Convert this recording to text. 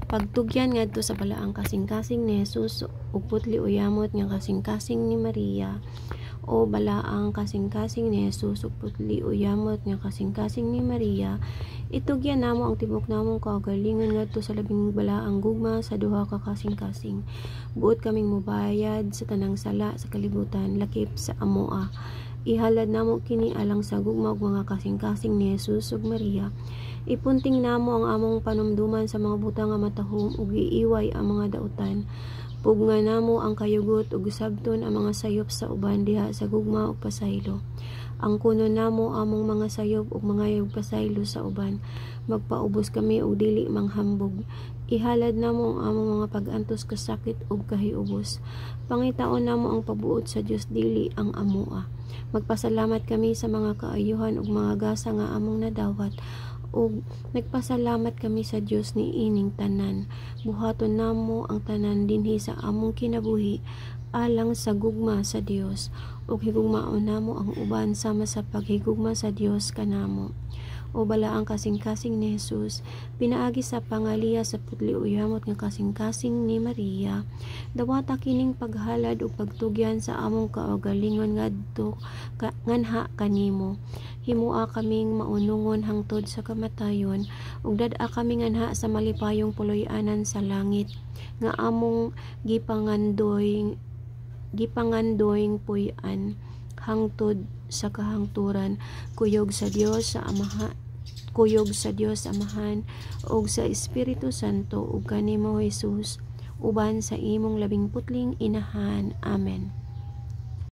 Pagtugyan ngadto sa balaang kasing-kasing ni Jesus ug putli uyamot nga kasing-kasing ni Maria, o balaang kasing-kasing ni Jesus ug putli uyamot nga kasing-kasing ni Maria, itugyan namo ang tibok namong kaugalingon ngadto sa labing balaang gugma sa duha ka kasing-kasing. Buot kaming mobayad sa tanang sala sa kalibutan lakip sa amoa. Ihalad namo kini alang sa gugma ug mga kasing-kasing ni Jesus ug Maria. Ipunting namo ang among panumduman sa mga butang nga matahom ug iiway ang mga dautan. Pugna namo ang kayugot ug sabton ang mga sayop sa uban diha sa gugma ug pasaylo. Ang kuno namo among mga sayop ug mga yug pasaylo sa uban. Magpaubos kami og dili manghambog. Ihalad namo ang among mga pag-antos ka sakit ug kahiubos. Pangitaon namo ang pabuot sa Dios dili ang amoa. Magpasalamat kami sa mga kaayuhan ug mga gasa nga among nadawat, ug nagpasalamat kami sa Dios ni ining tanan. Buhaton namo ang tanan dinhi sa among kinabuhi alang sa gugma sa Dios, ug higugmaon namo ang uban sama sa paghigugma sa Dios kanamo. O balaang kasing-kasing ni Jesus, pinaagi sa pangaliya sa putli uyamot nga kasing-kasing ni Maria, dawata kining paghalad ug pagtugyan sa among kaugalingon ngadto nganha kanimo. Himua kaming maunungon hangtod sa kamatayon, ug dad-a kami nganha sa malipayong puloy-anan sa langit nga among gipangandoyng puy-an hangtod sa kahangturan. Kuyog sa Dios Amahan ug sa Espiritu Santo ug kanimo Jesus uban sa imong labing putling inahan. Amen.